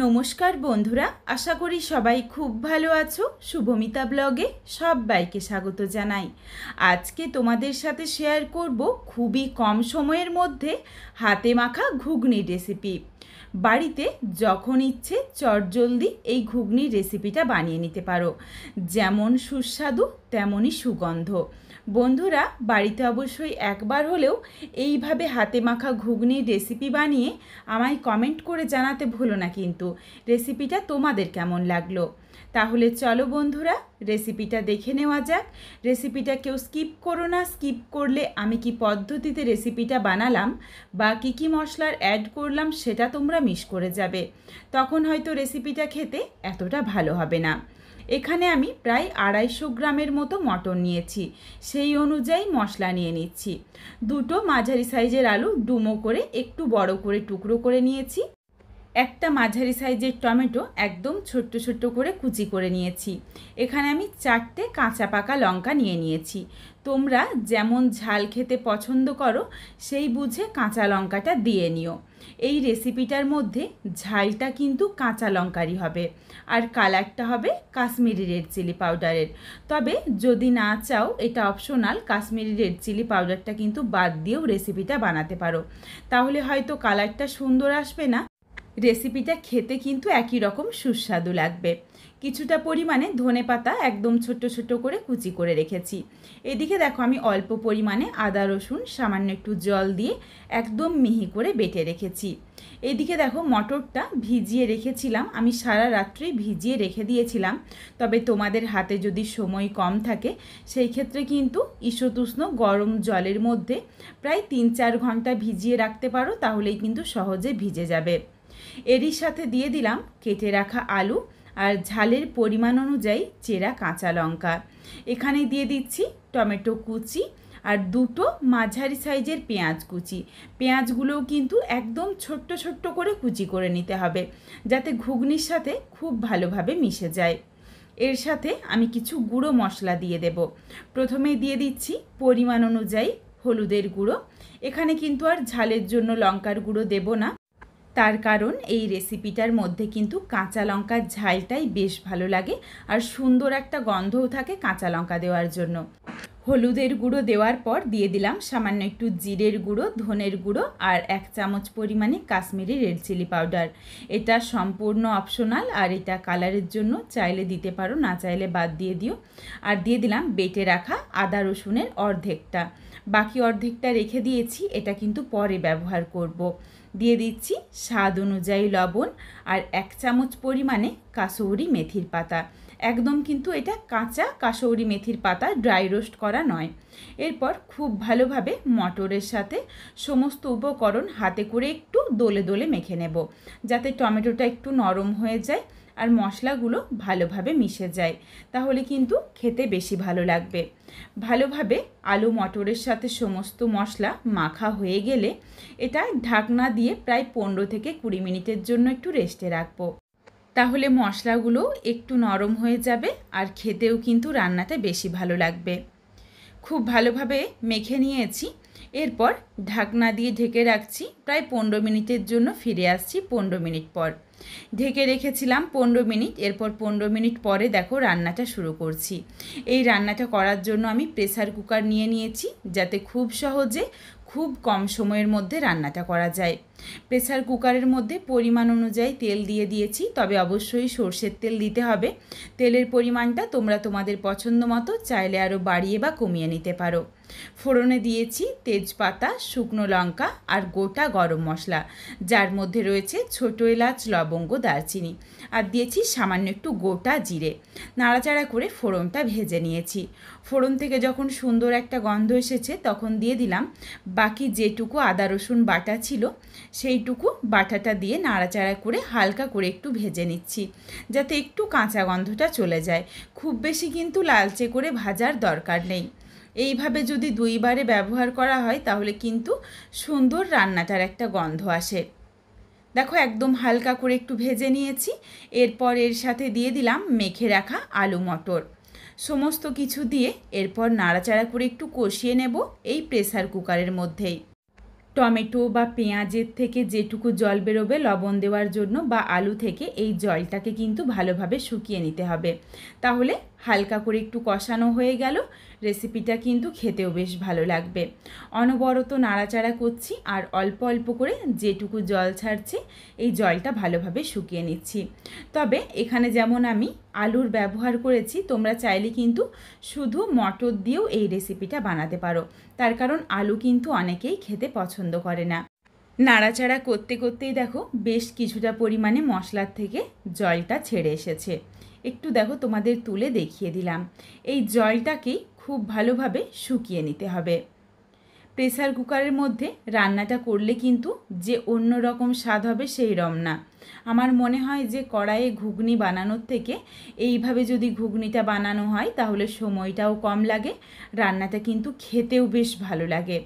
নমস্কার বন্ধুরা, আশা করি সবাই খুব ভালো আছো। শুভমিতা ব্লগে সবাইকে স্বাগত জানাই। আজকে তোমাদের সাথে শেয়ার করব খুবই কম সময়ের মধ্যে হাতে মাখা ঘুগনির রেসিপি। বাড়িতে যখন ইচ্ছে চটজলদি এই ঘুগনির রেসিপিটা বানিয়ে নিতে পারো। যেমন সুস্বাদু তেমনই সুগন্ধ। বন্ধুরা, বাড়িতে অবশ্যই একবার হলেও এইভাবে হাতে মাখা ঘুগনির রেসিপি বানিয়ে আমায় কমেন্ট করে জানাতে ভুলো না কিন্তু রেসিপিটা তোমাদের কেমন লাগলো। তাহলে চলো বন্ধুরা, রেসিপিটা দেখে নেওয়া যাক। রেসিপিটা কেউ স্কিপ করো না। স্কিপ করলে আমি কি পদ্ধতিতে রেসিপিটা বানালাম বা কী মশলার অ্যাড করলাম সেটা তোমরা মিস করে যাবে। তখন হয়তো রেসিপিটা খেতে এতটা ভালো হবে না। এখানে আমি প্রায় 250 গ্রামের মতো মটন নিয়েছি, সেই অনুযায়ী মশলা নিয়ে নিচ্ছি। দুটো মাঝারি সাইজের আলু ডুমো করে একটু বড় করে টুকরো করে নিয়েছি। একটা মাঝারি সাইজের টমেটো একদম ছোট্ট ছোট্ট করে কুচি করে নিয়েছি। এখানে আমি 4টে কাঁচা পাকা লঙ্কা নিয়ে নিয়েছি। তোমরা যেমন ঝাল খেতে পছন্দ করো সেই বুঝে কাঁচা লঙ্কাটা দিয়ে নিও। এই রেসিপিটার মধ্যে ঝালটা কিন্তু কাঁচা লঙ্কারই হবে, আর কালারটা হবে কাশ্মীরি রেড চিলি পাউডারের। তবে যদি না চাও, এটা অপশনাল, কাশ্মীরি রেড চিলি পাউডারটা কিন্তু বাদ দিয়েও রেসিপিটা বানাতে পারো। তাহলে হয়তো কালারটা সুন্দর আসবে না, রেসিপিটা খেতে কিন্তু একই রকম সুস্বাদু লাগবে। কিছুটা পরিমাণে ধনেপাতা একদম ছোট্ট ছোট্ট করে কুচি করে রেখেছি। এদিকে দেখো, আমি অল্প পরিমাণে আদা রসুন সামান্য একটু জল দিয়ে একদম মিহি করে বেটে রেখেছি। এদিকে দেখো, মটরটা ভিজিয়ে রেখেছিলাম, আমি সারা রাত্রি ভিজিয়ে রেখে দিয়েছিলাম। তবে তোমাদের হাতে যদি সময় কম থাকে সেই ক্ষেত্রে কিন্তু ঈষতুষ্ণ গরম জলের মধ্যে প্রায় 3-4 ঘন্টা ভিজিয়ে রাখতে পারো, তাহলেই কিন্তু সহজে ভিজে যাবে। এরই সাথে দিয়ে দিলাম কেটে রাখা আলু আর ঝালের পরিমাণ অনুযায়ী চেরা কাঁচা লঙ্কা। এখানে দিয়ে দিচ্ছি টমেটো কুচি আর দুটো মাঝারি সাইজের পেঁয়াজ কুচি। পেঁয়াজগুলোও কিন্তু একদম ছোট্ট ছোট্ট করে কুচি করে নিতে হবে, যাতে ঘুগনির সাথে খুব ভালোভাবে মিশে যায়। এর সাথে আমি কিছু গুঁড়ো মশলা দিয়ে দেব। প্রথমে দিয়ে দিচ্ছি পরিমাণ অনুযায়ী হলুদের গুঁড়ো। এখানে কিন্তু আর ঝালের জন্য লঙ্কার গুঁড়ো দেব না, তার কারণ এই রেসিপিটার মধ্যে কিন্তু কাঁচা লঙ্কার ঝালটাই বেশ ভালো লাগে, আর সুন্দর একটা গন্ধও থাকে কাঁচা লঙ্কা দেওয়ার জন্য। হলুদের গুঁড়ো দেওয়ার পর দিয়ে দিলাম সামান্য একটু জিরের গুঁড়ো, ধনের গুঁড়ো আর 1 চামচ পরিমাণে কাশ্মীরি রেড চিলি পাউডার। এটা সম্পূর্ণ অপশনাল, আর এটা কালারের জন্য চাইলে দিতে পারো, না চাইলে বাদ দিয়ে দিও। আর দিয়ে দিলাম বেটে রাখা আদা রসুনের অর্ধেকটা, বাকি অর্ধেকটা রেখে দিয়েছি, এটা কিন্তু পরে ব্যবহার করব। দিয়ে দিচ্ছি স্বাদ অনুযায়ী লবণ আর 1 চামচ পরিমাণে কাসৌরি মেথির পাতা। একদম কিন্তু এটা কাঁচা কাসৌরি মেথির পাতা, ড্রাই রোস্ট করা নয়। এরপর খুব ভালোভাবে মটরের সাথে সমস্ত উপকরণ হাতে করে একটু দোলে দোলে মেখে নেব, যাতে টমেটোটা একটু নরম হয়ে যায় আর মশলাগুলো ভালোভাবে মিশে যায়, তাহলে কিন্তু খেতে বেশি ভালো লাগবে। ভালোভাবে আলু মটরের সাথে সমস্ত মশলা মাখা হয়ে গেলে এটা ঢাকনা দিয়ে প্রায় 15 থেকে 20 মিনিটের জন্য একটু রেস্টে রাখবো। তাহলে মশলাগুলো একটু নরম হয়ে যাবে আর খেতেও কিন্তু রান্নাটা বেশি ভালো লাগবে। খুব ভালোভাবে মেখে নিয়েছি। এরপর ঢাকনা দিয়ে ঢেকে রাখছি প্রায় 15 মিনিটের জন্য। ফিরে আসছি 15 মিনিট পর। ঢেকে রেখেছিলাম 15 মিনিট। এরপর 15 মিনিট পরে দেখো রান্নাটা শুরু করছি। এই রান্নাটা করার জন্য আমি প্রেসার কুকার নিয়ে নিয়েছি, যাতে খুব সহজে খুব কম সময়ের মধ্যে রান্নাটা করা যায়। প্রেসার কুকারের মধ্যে পরিমাণ অনুযায়ী তেল দিয়ে দিয়েছি, তবে অবশ্যই সর্ষের তেল দিতে হবে। তেলের পরিমাণটা তোমরা তোমাদের পছন্দ মতো চাইলে আরও বাড়িয়ে বা কমিয়ে নিতে পারো। ফোড়নে দিয়েছি তেজপাতা, শুকনো লঙ্কা আর গোটা গরম মশলা, যার মধ্যে রয়েছে ছোটো এলাচ, লবঙ্গ, দারচিনি, আর দিয়েছি সামান্য একটু গোটা জিরে। নাড়াচাড়া করে ফোড়নটা ভেজে নিয়েছি। ফোড়ন থেকে যখন সুন্দর একটা গন্ধ এসেছে তখন দিয়ে দিলাম বাকি যেটুকু আদা রসুন বাটা ছিল, সেইটুকু বাটাটা দিয়ে নাড়াচাড়া করে হালকা করে একটু ভেজে নিচ্ছি, যাতে একটু কাঁচা গন্ধটা চলে যায়। খুব বেশি কিন্তু লালচে করে ভাজার দরকার নেই। এইভাবে যদি 2 বারে ব্যবহার করা হয় তাহলে কিন্তু সুন্দর রান্নাটার একটা গন্ধ আসে। দেখো একদম হালকা করে একটু ভেজে নিয়েছি। এরপর এর সাথে দিয়ে দিলাম মেখে রাখা আলু মটর। সমস্ত কিছু দিয়ে এরপর নাড়াচাড়া করে একটু কষিয়ে নেব এই প্রেসার কুকারের মধ্যেই। টমেটো বা পেঁয়াজের থেকে যেটুকু জল বেরোবে লবণ দেওয়ার জন্য বা আলু থেকে এই জলটাকে কিন্তু ভালোভাবে শুকিয়ে নিতে হবে। তাহলে হালকা করে একটু কষানো হয়ে গেল, রেসিপিটা কিন্তু খেতেও বেশ ভালো লাগবে। অনবরত নাড়াচাড়া করছি আর অল্প অল্প করে যেটুকু জল ছাড়ছে এই জলটা ভালোভাবে শুকিয়ে নিচ্ছি। তবে এখানে যেমন আমি আলুর ব্যবহার করেছি, তোমরা চাইলে কিন্তু শুধু মটর দিয়েও এই রেসিপিটা বানাতে পারো, তার কারণ আলু কিন্তু অনেকেই খেতে পছন্দ করে না। নাড়াচাড়া করতে করতেই দেখো বেশ কিছুটা পরিমাণে মশলার থেকে জলটা ছেড়ে এসেছে। একটু দেখো তোমাদের তুলে দেখিয়ে দিলাম। এই জলটাকেই খুব ভালোভাবে শুকিয়ে নিতে হবে। প্রেসার কুকারের মধ্যে রান্নাটা করলে কিন্তু যে অন্য রকম স্বাদ হবে সেই রকম না। আমার মনে হয় যে কড়াইয়ে ঘুগনি বানানোর থেকে এইভাবে যদি ঘুগনিটা বানানো হয় তাহলে সময়টাও কম লাগে, রান্নাটা কিন্তু খেতেও বেশ ভালো লাগে।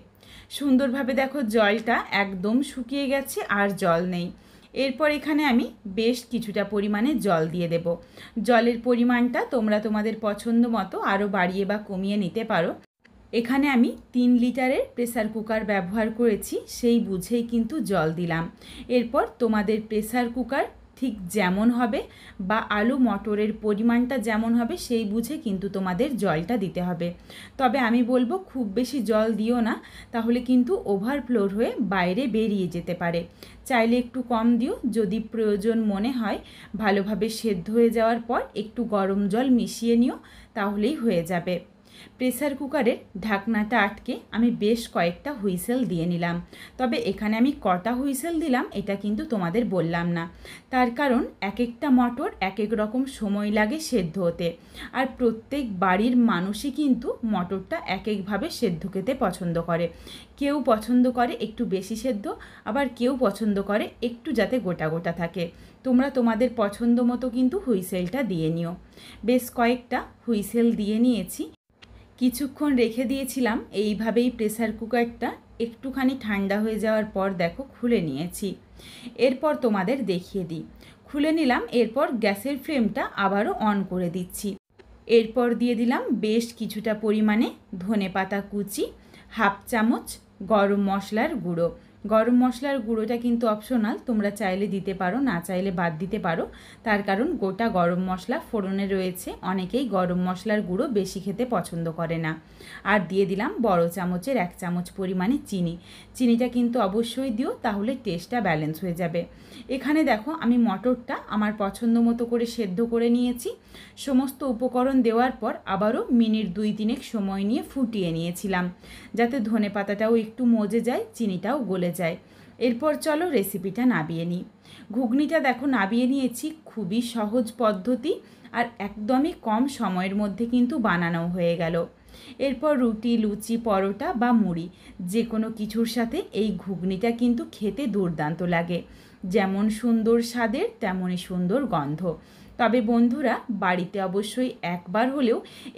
সুন্দরভাবে দেখো জলটা একদম শুকিয়ে গেছে, আর জল নেই। এরপর এখানে আমি বেশ কিছুটা পরিমাণে জল দিয়ে দেব। জলের পরিমাণটা তোমরা তোমাদের পছন্দ মতো আরও বাড়িয়ে বা কমিয়ে নিতে পারো। এখানে আমি 3 লিটারের প্রেসার কুকার ব্যবহার করেছি, সেই বুঝেই কিন্তু জল দিলাম। এরপর তোমাদের প্রেসার কুকার ঠিক যেমন হবে বা আলু মটরের পরিমাণটা যেমন হবে সেই বুঝে কিন্তু তোমাদের জলটা দিতে হবে। তবে আমি বলবো খুব বেশি জল দিও না, তাহলে কিন্তু ওভারফ্লো হয়ে বাইরে বেরিয়ে যেতে পারে। চাইলে একটু কম দিও, যদি প্রয়োজন মনে হয় ভালোভাবে সেদ্ধ হয়ে যাওয়ার পর একটু গরম জল মিশিয়ে নিও, তাহলেই হয়ে যাবে। প্রেসার কুকারের ঢাকনাটা আটকে আমি বেশ কয়েকটা হুইসেল দিয়ে নিলাম। তবে এখানে আমি কটা হুইসেল দিলাম এটা কিন্তু তোমাদের বললাম না, তার কারণ এক একটা মটর এক এক রকম সময় লাগে সেদ্ধ হতে, আর প্রত্যেক বাড়ির মানুষই কিন্তু মটরটা এক একভাবে সেদ্ধ খেতে পছন্দ করে। কেউ পছন্দ করে একটু বেশি সেদ্ধ, আবার কেউ পছন্দ করে একটু যাতে গোটা গোটা থাকে। তোমরা তোমাদের পছন্দ মতো কিন্তু হুইসেলটা দিয়ে নিও। বেশ কয়েকটা হুইসেল দিয়ে নিয়েছি, কিছুক্ষণ রেখে দিয়েছিলাম এইভাবেই। প্রেসার কুকারটা একটুখানি ঠান্ডা হয়ে যাওয়ার পর দেখো খুলে নিয়েছি। এরপর তোমাদের দেখিয়ে দিই। খুলে নিলাম, এরপর গ্যাসের ফ্লেমটা আবারও অন করে দিচ্ছি। এরপর দিয়ে দিলাম বেশ কিছুটা পরিমাণে ধনেপাতা কুচি, হাফ চামচ গরম মশলার গুঁড়ো। গরম মশলার গুঁড়োটা কিন্তু অপশনাল, তোমরা চাইলে দিতে পারো, না চাইলে বাদ দিতে পারো, তার কারণ গোটা গরম মশলা ফোড়নে রয়েছে, অনেকেই গরম মশলার গুঁড়ো বেশি খেতে পছন্দ করে না। আর দিয়ে দিলাম বড় চামচের 1 চামচ পরিমাণে চিনি। চিনিটা কিন্তু অবশ্যই দিও, তাহলে টেস্টটা ব্যালেন্স হয়ে যাবে। এখানে দেখো আমি মটরটা আমার পছন্দ মতো করে সেদ্ধ করে নিয়েছি। সমস্ত উপকরণ দেওয়ার পর আবারও মিনিট 2-3 সময় নিয়ে ফুটিয়ে নিয়েছিলাম, যাতে ধনেপাতাটাও একটু মজে যায়, চিনিটাও গলে যায়। এরপর চলো রেসিপিটা নাবিয়ে নিই। ঘুগনিটা দেখো নাবিয়ে নিয়েছি, খুবই সহজ পদ্ধতি আর একদমই কম সময়ের মধ্যে কিন্তু বানানো হয়ে গেল। এরপর রুটি, লুচি, পরোটা বা মুড়ি যে কোনো কিছুর সাথে এই ঘুগনিটা কিন্তু খেতে দুর্দান্ত লাগে। যেমন সুন্দর স্বাদের তেমনই সুন্দর গন্ধ। তবে বন্ধুরা বাড়িতে অবশ্যই একবার হলেও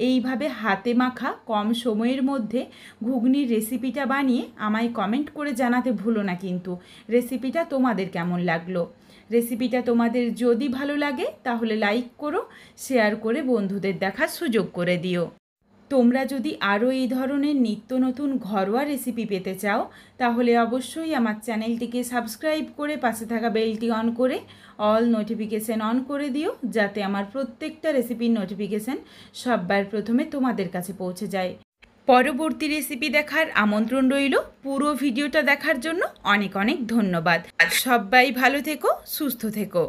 এইভাবে হাতে মাখা কম সময়ের মধ্যে ঘুগনির রেসিপিটা বানিয়ে আমায় কমেন্ট করে জানাতে ভুলো না কিন্তু রেসিপিটা তোমাদের কেমন লাগলো। রেসিপিটা তোমাদের যদি ভালো লাগে তাহলে লাইক করো, শেয়ার করে বন্ধুদের দেখার সুযোগ করে দিও। তোমরা যদি আরও এই ধরনের নিত্য নতুন ঘরোয়া রেসিপি পেতে চাও তাহলে অবশ্যই আমার চ্যানেলটিকে সাবস্ক্রাইব করে পাশে থাকা বেলটি অন করে অল নোটিফিকেশান অন করে দিও, যাতে আমার প্রত্যেকটা রেসিপির নোটিফিকেশান সবার প্রথমে তোমাদের কাছে পৌঁছে যায়। পরবর্তী রেসিপি দেখার আমন্ত্রণ রইল। পুরো ভিডিওটা দেখার জন্য অনেক অনেক ধন্যবাদ। সবাই ভালো থেকো, সুস্থ থেকো।